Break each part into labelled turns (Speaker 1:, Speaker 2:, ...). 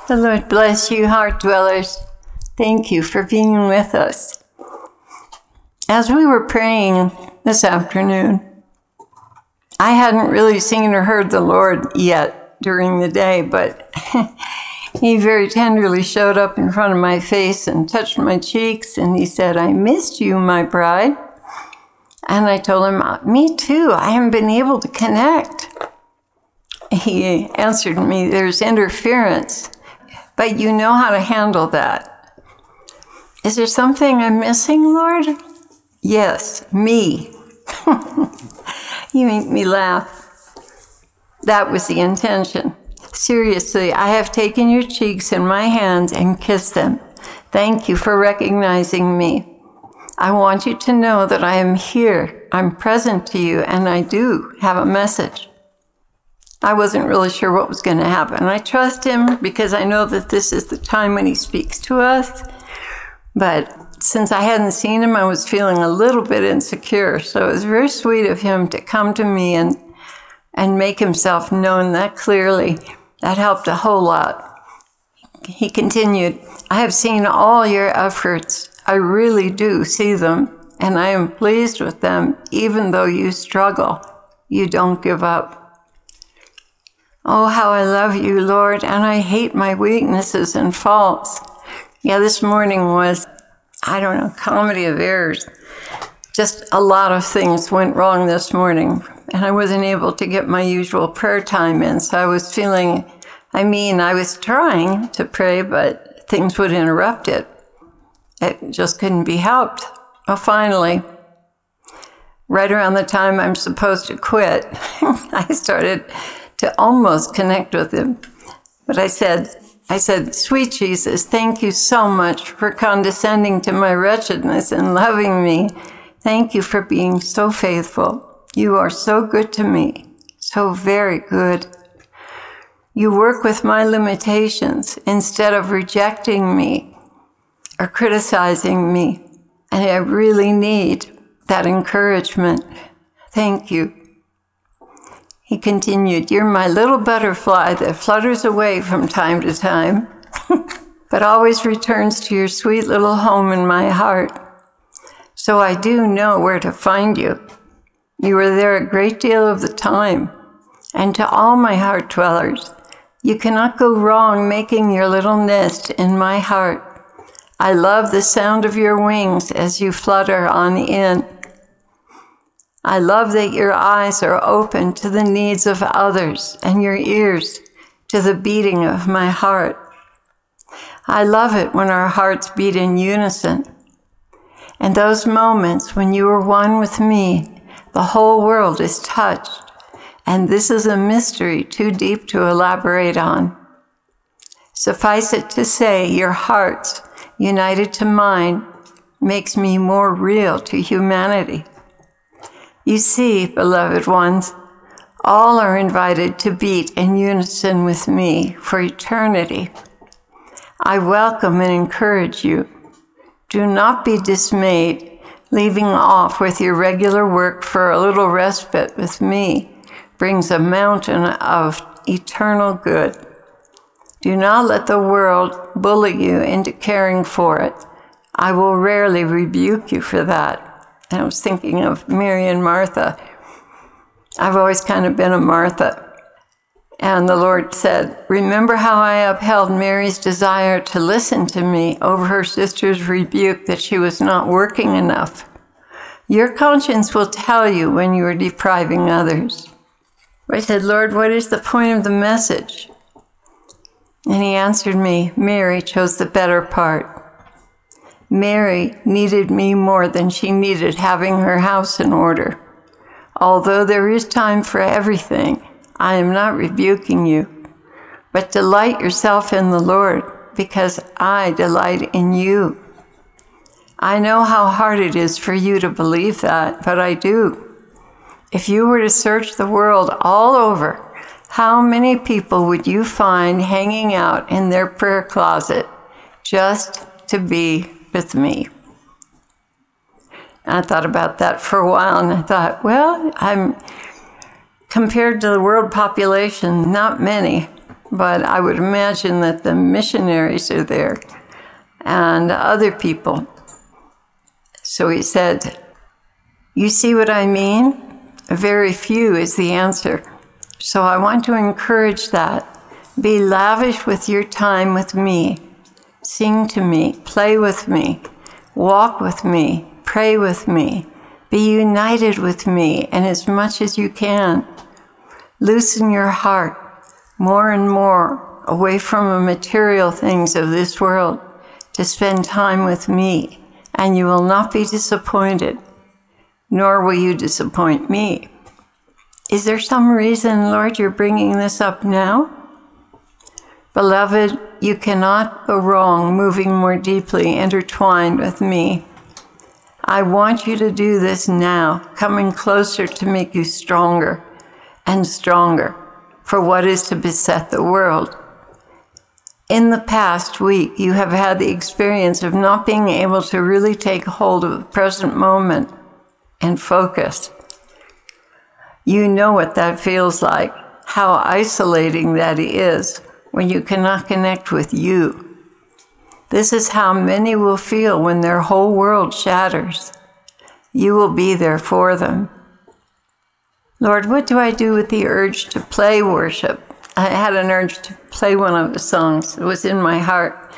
Speaker 1: The Lord bless you, heart dwellers. Thank you for being with us. As we were praying this afternoon, I hadn't really seen or heard the Lord yet during the day, but he very tenderly showed up in front of my face and touched my cheeks, and he said, "I missed you, my bride." And I told him, "Me too. I haven't been able to connect." He answered me, "There's interference, but you know how to handle that." Is there something I'm missing, Lord? Yes, me. You make me laugh. That was the intention. Seriously, I have taken your cheeks in my hands and kissed them. Thank you for recognizing me. I want you to know that I am here. I'm present to you, and I do have a message. I wasn't really sure what was going to happen. I trust him because I know that this is the time when he speaks to us. But since I hadn't seen him, I was feeling a little bit insecure. So it was very sweet of him to come to me and make himself known that clearly. That helped a whole lot. He continued, "I have seen all your efforts. I really do see them, and I am pleased with them. Even though you struggle, you don't give up. Oh, how I love you, Lord, and I hate my weaknesses and faults." Yeah, this morning was, comedy of errors. Just a lot of things went wrong this morning, and I wasn't able to get my usual prayer time in, so I was feeling, I was trying to pray, but things would interrupt it. It just couldn't be helped. Well, finally, right around the time I'm supposed to quit, I started to almost connect with him. But I said, "Sweet Jesus, thank you so much for condescending to my wretchedness and loving me. Thank you for being so faithful. You are so good to me, so very good. You work with my limitations instead of rejecting me or criticizing me, and I really need that encouragement. Thank you." He continued, "You're my little butterfly that flutters away from time to time, but always returns to your sweet little home in my heart. So I do know where to find you. You are there a great deal of the time. And to all my heart dwellers, you cannot go wrong making your little nest in my heart. I love the sound of your wings as you flutter on in. I love that your eyes are open to the needs of others and your ears to the beating of my heart. I love it when our hearts beat in unison. And those moments when you are one with me, the whole world is touched. And this is a mystery too deep to elaborate on. Suffice it to say, your hearts, united to mine, makes me more real to humanity. You see, beloved ones, all are invited to beat in unison with me for eternity. I welcome and encourage you. Do not be dismayed, leaving off with your regular work for a little respite with me brings a mountain of eternal good. Do not let the world bully you into caring for it. I will rarely rebuke you for that. And I was thinking of Mary and Martha. I've always kind of been a Martha. And the Lord said, "Remember how I upheld Mary's desire to listen to me over her sister's rebuke that she was not working enough. Your conscience will tell you when you are depriving others." I said, "Lord, what is the point of the message?" And he answered me, "Mary chose the better part. Mary needed me more than she needed having her house in order. Although there is time for everything, I am not rebuking you, but delight yourself in the Lord, because I delight in you." I know how hard it is for you to believe that, but I do. If you were to search the world all over, how many people would you find hanging out in their prayer closet just to be with me? And I thought about that for a while, and I thought, well, compared to the world population, not many. but I would imagine that the missionaries are there and other people. So he said, you see what I mean? Very few is the answer. So I want to encourage that. Be lavish with your time with me. Sing to me, play with me, walk with me, pray with me. Be united with me, and as much as you can, loosen your heart more and more away from the material things of this world to spend time with me, and you will not be disappointed, nor will you disappoint me. Is there some reason, Lord, you're bringing this up now? Beloved, you cannot go wrong moving more deeply intertwined with me. I want you to do this now, coming closer to make you stronger and stronger for what is to beset the world. In the past week, you have had the experience of not being able to really take hold of the present moment and focus. You know what that feels like, how isolating that is when you cannot connect with you. This is how many will feel when their whole world shatters. You will be there for them. Lord, what do I do with the urge to play worship? I had an urge to play one of the songs. It was in my heart.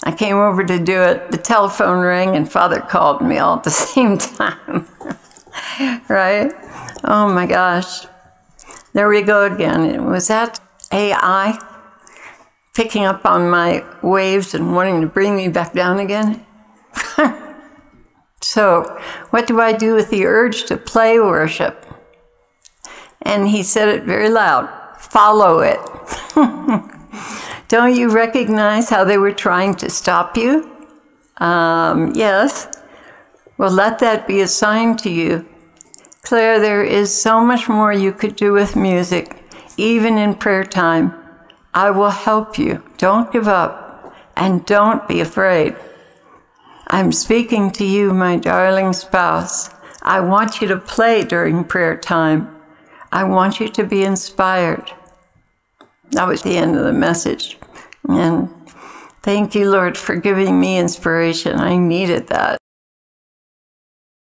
Speaker 1: I came over to do it. The telephone rang and Father called me all at the same time. Right? Oh my gosh. There we go again. Was that AI picking up on my waves and wanting to bring me back down again? So, what do I do with the urge to play worship? And he said it very loud. Follow it. Don't you recognize how they were trying to stop you? Yes. Well, let that be a sign to you. Claire, there is so much more you could do with music, even in prayer time. I will help you. Don't give up, and don't be afraid. I'm speaking to you, my darling spouse. I want you to play during prayer time. I want you to be inspired. That was the end of the message. And thank you, Lord, for giving me inspiration. I needed that.